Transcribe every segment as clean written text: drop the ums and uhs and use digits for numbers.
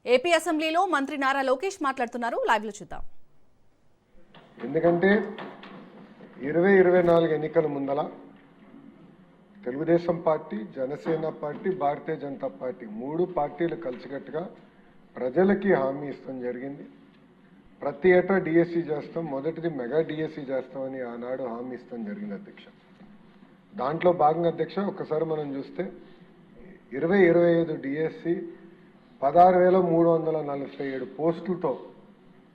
AP అసెంబ్లీలో మంత్రి నారా లోకేష్ మాట్లాడుతున్నారు. లైవ్ లో చూద్దాం. ఎందుకంటే 2024 ఎన్నికల ముందల Telugu Desam party, Janasena party, Bharatiya Janata party మూడు పార్టీలు కలిసికట్టుగా ప్రజలకి హామీ ఇస్తాం జరిగింది. ప్రతి ఏటా డిఎస్సి చేస్తాం, మొదటిది మెగా డిఎస్సి చేస్తామని ఆనాడు హామీ ఇస్తాం జరిగింది అధ్యక్ష. దాంట్లో భాగంగా అధ్యక్ష ఒకసారి మనం చూస్తే 2025 డిఎస్సి 16,347 పోస్టులతో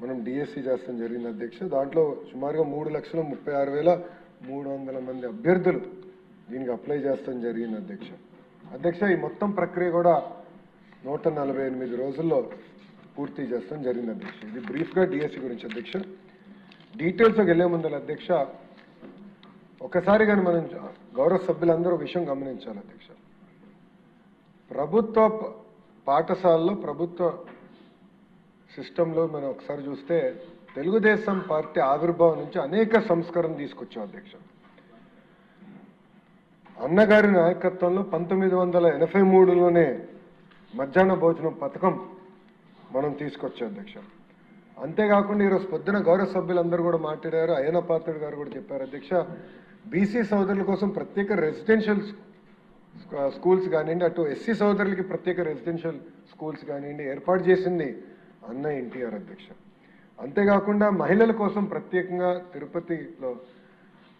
మనం డిఎస్సి చేస్తాం జరిగింది అధ్యక్ష. దాంట్లో సుమారుగా 3,36,300 మంది అభ్యర్థులు దీనికి అప్లై చేస్తాం జరిగింది అధ్యక్ష. అధ్యక్ష ఈ మొత్తం ప్రక్రియ కూడా 148 రోజుల్లో పూర్తి చేస్తాం జరిగింది అధ్యక్ష. ఇది బ్రీఫ్గా డిఎస్సి గురించి అధ్యక్ష. డీటెయిల్స్కి వెళ్లే ముందు అధ్యక్ష ఒకసారి కానీ మనం గౌరవ సభ్యులందరూ విషయం గమనించాలి అధ్యక్ష. ప్రభుత్వ పాఠశాలలో ప్రభుత్వ సిస్టంలో మనం ఒకసారి చూస్తే తెలుగుదేశం పార్టీ ఆవిర్భావం నుంచి అనేక సంస్కరణ తీసుకొచ్చాం అధ్యక్ష. అన్నగారి నాయకత్వంలో 1983లోనే మధ్యాహ్న భోజనం పథకం మనం తీసుకొచ్చాం అధ్యక్ష. అంతేకాకుండా ఈరోజు పొద్దున గౌరవ సభ్యులందరూ కూడా మాట్లాడారు, అయ్యన పాత్రుడు గారు కూడా చెప్పారు అధ్యక్ష. బీసీ సోదరుల కోసం ప్రత్యేక రెసిడెన్షియల్ స్కూల్స్ కానివ్వండి, అటు ఎస్సీ సోదరులకి ప్రత్యేక రెసిడెన్షియల్ స్కూల్స్ కానివ్వండి ఏర్పాటు చేసింది అన్న ఎన్టీఆర్ అధ్యక్ష. అంతేకాకుండా మహిళల కోసం ప్రత్యేకంగా తిరుపతిలో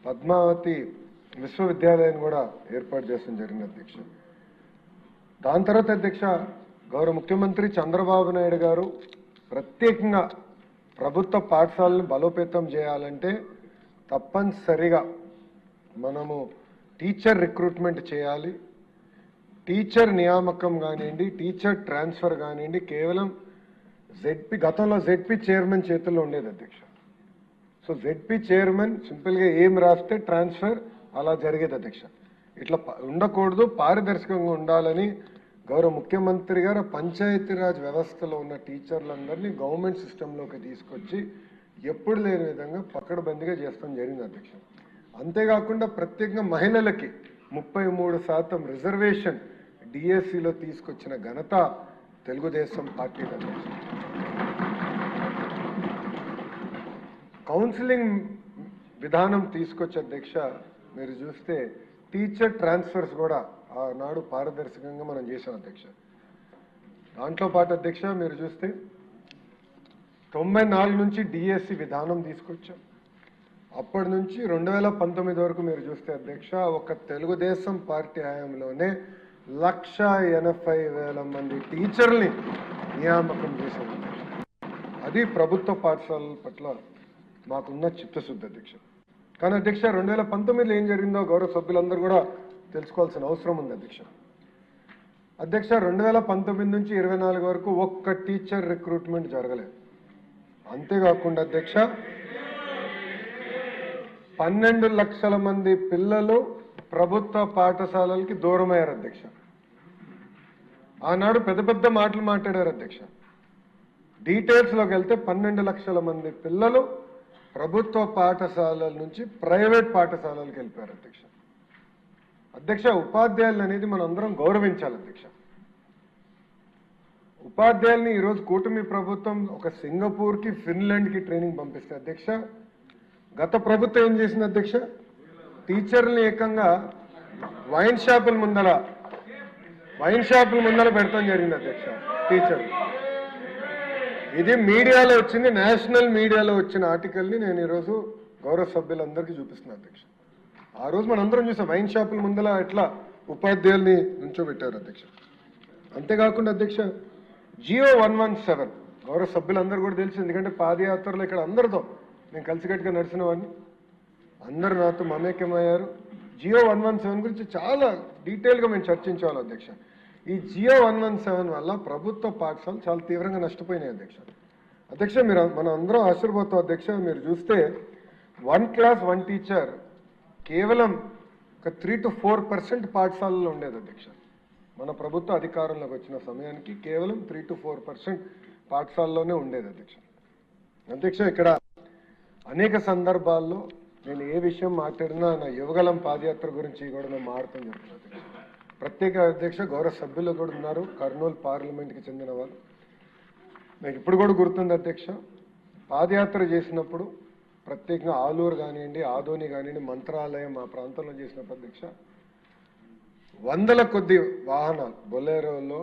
పద్మావతి విశ్వవిద్యాలయాన్ని కూడా ఏర్పాటు చేస్తాం జరిగింది అధ్యక్ష. దాని తర్వాత అధ్యక్ష గౌరవ ముఖ్యమంత్రి చంద్రబాబు నాయుడు గారు ప్రత్యేకంగా ప్రభుత్వ పాఠశాలను బలోపేతం చేయాలంటే తప్పనిసరిగా మనము టీచర్ రిక్రూట్మెంట్ చేయాలి. టీచర్ నియామకం కానివ్వండి, టీచర్ ట్రాన్స్ఫర్ కానివ్వండి కేవలం గతంలో జెడ్పీ చైర్మన్ చేతుల్లో ఉండేది అధ్యక్ష. సో జెడ్పీ చైర్మన్ సింపుల్గా ఏం రాస్తే ట్రాన్స్ఫర్ అలా జరిగేది అధ్యక్ష. ఇట్లా ఉండకూడదు, పారదర్శకంగా ఉండాలని గౌరవ ముఖ్యమంత్రి గారు పంచాయతీరాజ్ వ్యవస్థలో ఉన్న టీచర్లందరినీ గవర్నమెంట్ సిస్టంలోకి తీసుకొచ్చి ఎప్పుడు లేని విధంగా పకడ్బందీగా చేస్తాం జరిగింది అధ్యక్ష. అంతేకాకుండా ప్రత్యేకంగా మహిళలకి 33% రిజర్వేషన్ డిఎస్సిలో తీసుకొచ్చిన ఘనత తెలుగుదేశం పార్టీ అధ్యక్ష. కౌన్సిలింగ్ విధానం తీసుకొచ్చే అధ్యక్ష మీరు చూస్తే టీచర్ ట్రాన్స్ఫర్స్ కూడా ఆనాడు పారదర్శకంగా మనం చేసాం అధ్యక్ష. దాంట్లో పాటు అధ్యక్ష మీరు చూస్తే 94 నుంచి డిఎస్సి విధానం తీసుకొచ్చాం. అప్పటి నుంచి 2019 వరకు మీరు చూస్తే అధ్యక్ష ఒక తెలుగుదేశం పార్టీ హయాంలోనే 1,80,000 మంది టీచర్ని నియామకం చేశాం అధ్యక్ష. అది ప్రభుత్వ పాఠశాలల పట్ల మాకున్న చిత్తశుద్ధి అధ్యక్ష. కానీ అధ్యక్ష 2019లో ఏం జరిగిందో గౌరవ సభ్యులందరూ కూడా తెలుసుకోవాల్సిన అవసరం ఉంది అధ్యక్ష. అధ్యక్ష 2019 నుంచి 24 వరకు ఒక్క టీచర్ రిక్రూట్మెంట్ జరగలేదు. అంతేకాకుండా అధ్యక్ష 12 లక్షల మంది పిల్లలు ప్రభుత్వ పాఠశాలలకి దూరమయ్యారు అధ్యక్ష. ఆనాడు పెద్ద పెద్ద మాటలు మాట్లాడారు అధ్యక్ష. డీటెయిల్స్లోకి వెళ్తే 12 లక్షల మంది పిల్లలు ప్రభుత్వ పాఠశాలల నుంచి ప్రైవేట్ పాఠశాలలకు వెళ్ళిపోయారు అధ్యక్ష. అధ్యక్ష ఉపాధ్యాయులు అనేది మనం అందరం గౌరవించాలి అధ్యక్ష. ఉపాధ్యాయుల్ని ఈరోజు కూటమి ప్రభుత్వం ఒక సింగపూర్కి, ఫిన్లాండ్కి ట్రైనింగ్ పంపిస్తే అధ్యక్ష గత ప్రభుత్వం ఏం చేసింది అధ్యక్ష టీచర్ని ఏకంగా వైన్ షాపుల ముందర పెడతాం జరిగింది అధ్యక్ష టీచర్. ఇది మీడియాలో వచ్చింది, నేషనల్ మీడియాలో వచ్చిన ఆర్టికల్ని నేను ఈరోజు గౌరవ సభ్యులందరికీ చూపిస్తున్నాను అధ్యక్ష. ఆ రోజు మనందరం చూసాం వైన్ షాపుల ముందర ఎట్లా ఉపాధ్యాయుల్ని నుంచోబెట్టారు అధ్యక్ష. అంతేకాకుండా అధ్యక్ష జియో 117 గౌరవ సభ్యులందరూ కూడా తెలుసు, ఎందుకంటే పాదయాత్రలో ఇక్కడ అందరితో నేను కలిసికట్టుగా నడిచిన వాడిని, అందరూ నాతో మమేకమయ్యారు. జియో 117 గురించి చాలా డీటెయిల్గా మేము చర్చించాలి అధ్యక్ష. ఈ జియో 117 వల్ల ప్రభుత్వ పాఠశాలలు చాలా తీవ్రంగా నష్టపోయినాయి అధ్యక్ష. అధ్యక్ష మనం అందరం ఆశీర్వాదం అధ్యక్ష. మీరు చూస్తే 1 క్లాస్ 1 టీచర్ కేవలం ఒక 3 to 4% పాఠశాలలో ఉండేది అధ్యక్ష. మన ప్రభుత్వ అధికారంలోకి వచ్చిన సమయానికి కేవలం 3 to 4% పాఠశాలలోనే ఉండేది అధ్యక్ష. అధ్యక్ష ఇక్కడ అనేక సందర్భాల్లో నేను ఏ విషయం మాట్లాడినా నా యువగలం పాదయాత్ర గురించి కూడా నేను మాట్లాడటం జరుగుతుంది. ప్రత్యేక అధ్యక్ష గౌరవ సభ్యులు కూడా ఉన్నారు, కర్నూలు పార్లమెంట్కి చెందిన వాళ్ళు. నాకు ఇప్పుడు కూడా గుర్తుంది అధ్యక్ష, పాదయాత్ర చేసినప్పుడు ప్రత్యేకంగా ఆలూరు కానివ్వండి, ఆదోని కానివ్వండి, మంత్రాలయం మా ప్రాంతంలో చేసినప్పుడు అధ్యక్ష, వందల కొద్ది వాహనాలు బొలేరోలో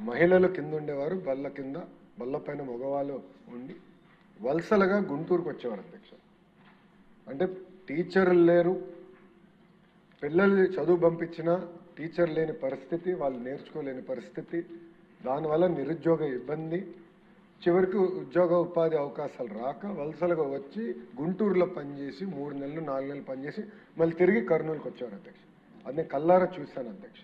మహిళలు కింద ఉండేవారు, బల్ల పైన మగవాళ్ళు ఉండి వలసలుగా గుంటూరుకు వచ్చేవారు అధ్యక్ష. అంటే టీచర్లు లేరు, పిల్లలు చదువు పంపించిన టీచర్ లేని పరిస్థితి, వాళ్ళు నేర్చుకోలేని పరిస్థితి, దానివల్ల నిరుద్యోగ ఇబ్బంది, చివరికి ఉద్యోగ ఉపాధి అవకాశాలు రాక వలసలుగా వచ్చి గుంటూరులో పనిచేసి 3 నెలలు 4 నెలలు పనిచేసి మళ్ళీ తిరిగి కర్నూలుకి వచ్చేవారు అధ్యక్ష. అది నేను కల్లారా చూశాను అధ్యక్ష.